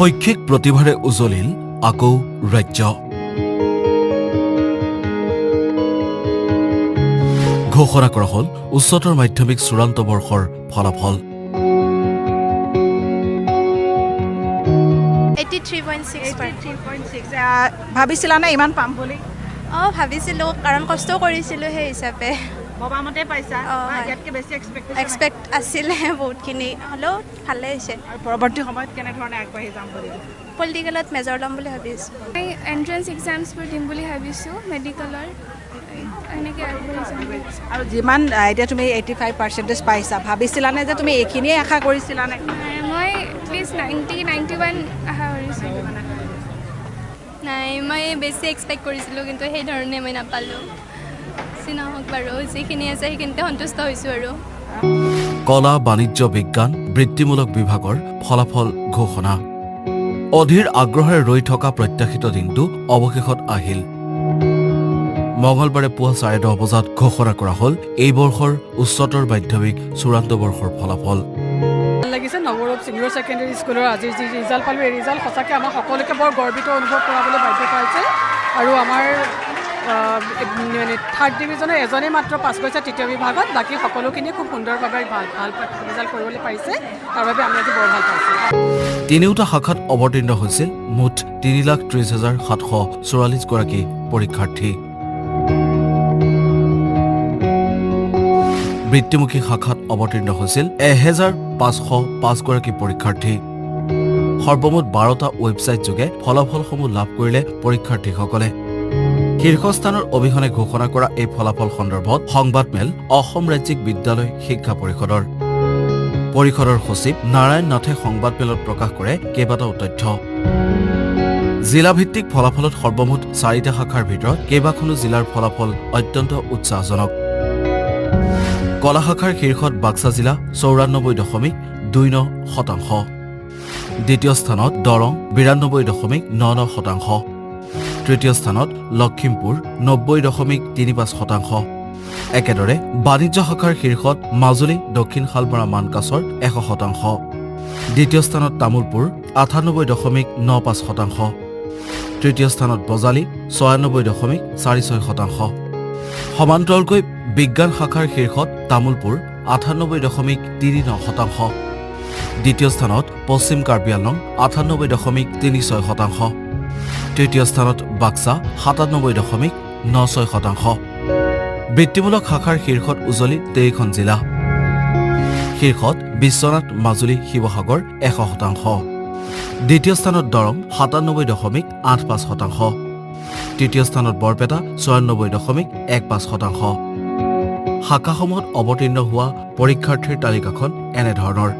শৈক্ষিক প্ৰতিভাৰে উজলিল আকৌ ৰাজ্য। ঘোষণা কৰা হ'ল উচ্চতৰ মাধ্যমিক চূড়ান্ত বৰ্ষৰ ফলাফল। 83.6 ভাবিছিলানে ইমান পাম বুলি? ভাবিছিলোঁ কাৰণ কষ্ট কৰিছিলোঁ সেই হিচাপে। ভবামতে পাইছা? ইয়াতকৈ বেছি এক্সপেক্ট আছিলে বহুতখিনি, হ'লেও ভালে হৈছে। আৰু পৰৱৰ্তী সময়ত কেনেধৰণে আগবাঢ়ি যাম বুলি? পলিটিকেলত মেজৰ ল'ম বুলি ভাবিছোঁ। মই এণ্ট্ৰেঞ্চ এক্সামছবোৰ দিম বুলি ভাবিছোঁ মেডিকেলৰ, এনেকৈ আগবাঢ়ি যাম। আৰু যিমান এতিয়া তুমি 85% পাইছা, ভাবিছিলানে যে তুমি এইখিনিয়ে আশা কৰিছিলানে? মই এটলিষ্ট 90-91 আশা কৰিছিলোঁ। নাই, মই বেছি এক্সপেক্ট কৰিছিলোঁ, কিন্তু সেইধৰণে মই নাপালোঁ। নহওক বাৰু, যিখিনি আছে সেইখিনিতে সন্তুষ্ট হৈছোঁ। আৰু কলা, বাণিজ্য, বিজ্ঞান, বৃত্তিমূলক বিভাগৰ ফলাফল ঘোষণা। অধীৰ আগ্ৰহেৰে ৰৈ থকা প্ৰত্যাশিত দিনটো অৱশেষত আহিল। মঙলবাৰে পুৱা 10:30 বজাত ঘোষণা কৰা হ'ল এই বৰ্ষৰ উচ্চতৰ মাধ্যমিক চূড়ান্ত বৰ্ষৰ ফলাফল। ভাল লাগিছে। নৱৰূপ ছিনিয়ৰ ছেকেণ্ডেৰী স্কুলৰ আজিৰ যি ৰিজাল্ট পালোঁ, এই ৰিজাল্ট সঁচাকৈ আমাক সকলোকে বৰ গৰ্বিত অনুভৱ কৰাবলৈ বাধ্য কৰাইছে। আৰু আমাৰ থাৰ্ড ডিভিজনৰ এজনেই মাত্ৰ পাছ কৰিছে তৃতীয় বিভাগত, বাকী সকলোখিনিয়ে খুব সুন্দৰভাৱে ভাল ৰিজাল্ট কৰিবলৈ পাৰিছে। তাৰ বাবে আমি আজি বৰ ভাল পাইছোঁ। তিনিওটা শাখাত অৱতীৰ্ণ হৈছিল মুঠ 3,30,744 গৰাকী পৰীক্ষাৰ্থী। বৃত্তিমুখী শাখাত অৱতীৰ্ণ হৈছিল 1,505 গৰাকী পৰীক্ষাৰ্থী। সৰ্বমুঠ 12টা ৱেবছাইট যোগে ফলাফলসমূহ লাভ কৰিলে পৰীক্ষাৰ্থীসকলে। শীৰ্ষস্থানৰ অবিহনে ঘোষণা কৰা এই ফলাফল সন্দৰ্ভত সংবাদমেল অসম ৰাজ্যিক বিদ্যালয় শিক্ষা পৰিষদৰ সচিব নাৰায়ণ নাথে সংবাদমেলত প্ৰকাশ কৰে কেইবাটাও তথ্য। জিলাভিত্তিক ফলাফলত সৰ্বমুঠ 4টা শাখাৰ ভিতৰত কেইবাখনো জিলাৰ ফলাফল অত্যন্ত উৎসাহজনক। কলা শাখাৰ শীৰ্ষত বাক্সা জিলা 94.29%। দ্বিতীয় স্থানত দৰং 92.99%। তৃতীয় স্থানত লখিমপুৰ 90.35%। একেদৰে বাণিজ্য শাখাৰ শীৰ্ষত মাজুলী দক্ষিণ শালমৰা মানকাছৰ 100%। দ্বিতীয় স্থানত তামোলপুৰ 98.95%। তৃতীয় স্থানত বজালী 96.46%। সমান্তৰালকৈ বিজ্ঞান শাখাৰ শীৰ্ষত তামোলপুৰ 98.39%। দ্বিতীয় স্থানত পশ্চিম কাৰ্বি আংলং 98.36%। তৃতীয় স্থানত বাক্সা 97.96%। বৃত্তিমূলক শাখাৰ শীৰ্ষত উজলি 23খন জিলা। শীৰ্ষত বিশ্বনাথ, মাজুলী, শিৱসাগৰ 100%। দ্বিতীয় স্থানত দৰং 97.85%। তৃতীয় স্থানত বৰপেটা 96.15%। শাখাসমূহত অৱতীৰ্ণ হোৱা পৰীক্ষাৰ্থীৰ তালিকাখন এনেধৰণৰ: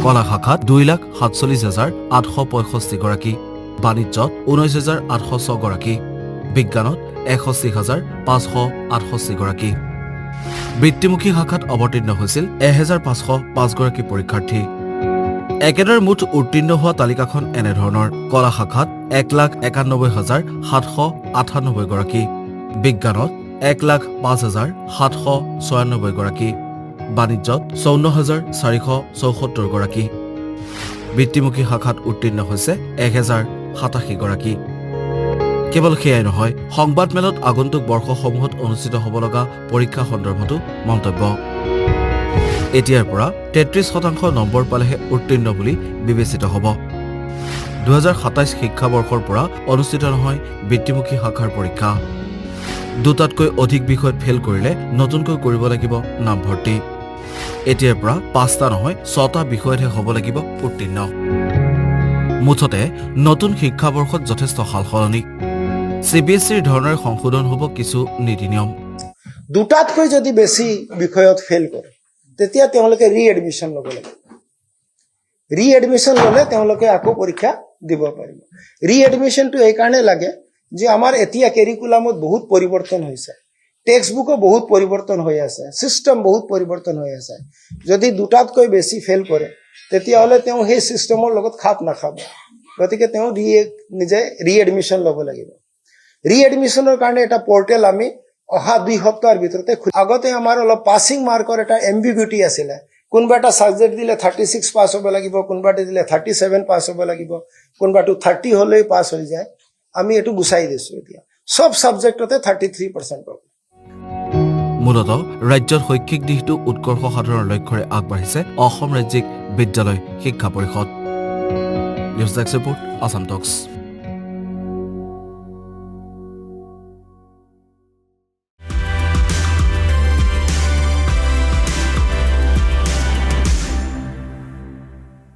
কলা শাখাত 2,47,865 গৰাকী, বাণিজ্যত 19,806 গৰাকী, বিজ্ঞানত 61,568 গৰাকী। বৃত্তিমুখী শাখাত অৱতীৰ্ণ হৈছিল 1,505 গৰাকী পৰীক্ষাৰ্থী। একেদৰে মুঠ উত্তীৰ্ণ হোৱা তালিকাখন এনেধৰণৰ: কলা শাখাত 1,91,798 গৰাকী, বিজ্ঞানত 1,05,796 গৰাকী, বাণিজ্যত 54,474 গৰাকী। বৃত্তিমুখী শাখাত উত্তীৰ্ণ হৈছে 1,087 গৰাকী। কেৱল সেয়াই নহয়, সংবাদমেলত আগন্তুক বৰ্ষসমূহত অনুষ্ঠিত হ'ব লগা পৰীক্ষা সন্দৰ্ভতো মন্তব্য। এতিয়াৰ পৰা 33% নম্বৰ পালেহে উত্তীৰ্ণ বুলি বিবেচিত হ'ব। 2027 শিক্ষাবৰ্ষৰ পৰা অনুষ্ঠিত নহয় বৃত্তিমুখী শাখাৰ পৰীক্ষা। দুটাতকৈ অধিক বিষয়ত ফেইল কৰিলে নতুনকৈ কৰিব লাগিব নামভৰ্তি। এতিয়াৰ পৰা 5টা নহয় 6টা বিষয়তহে হ'ব লাগিব উত্তীৰ্ণ। মুঠতে নতুন শিক্ষাবৰ্ষত যথেষ্ট সালসলনি। CBSEৰ ধৰণেৰে সংশোধন হ'ব কিছু নীতি নিয়ম। দুটাতকৈ যদি বেছি বিষয়ত ফেইল কৰে তেতিয়া তেওঁলোকে ৰিএডমিশ্যন ল'ব লাগিব। ৰিএডমিশ্যন ল'লে তেওঁলোকে আকৌ পৰীক্ষা দিব পাৰিব। ৰিএডমিশ্যনটো এইকাৰণে লাগে যে আমাৰ এতিয়া কেৰিকুলামত বহুত পৰিৱৰ্তন হৈছে, টেক্সট বুকো বহুত পৰিৱৰ্তন হৈ আছে, ছিষ্টেম বহুত পৰিৱৰ্তন হৈ আছে। যদি দুটাতকৈ বেছি ফেইল কৰে তেতিয়াহ'লে তেওঁ সেই ছিষ্টেমৰ লগত খাপ নাখাব। গতিকে তেওঁ নিজে ৰিএডমিশ্যন ল'ব লাগিব। ৰিএডমিশ্যনৰ কাৰণে এটা পৰ্টেল আমি অহা 2 সপ্তাহৰ ভিতৰতে আগতে আমাৰ অলপ পাছিং মাৰ্কৰ এটা এম্বিগুইটি আছিলে, কোনোবা এটা ছাবজেক্ট দিলে 36 পাছ হ'ব লাগিব, কোনোবা এটা দিলে 37 পাছ হ'ব লাগিব, কোনোবাটো 30 হ'লেই পাছ হৈ যায়। আমি এইটো গুচাই দিছোঁ এতিয়া, চব ছাবজেক্টতে 33% পাব। মূলতঃ ৰাজ্যত শৈক্ষিক দিশটো উৎকৰ্ষ সাধনৰ লক্ষ্যৰে আগবাঢ়িছে অসম ৰাজ্যিক বিদ্যালয় শিক্ষা পৰিষদ। নিউজ ডেস্ক ৰিপৰ্ট, আসাম টক্স।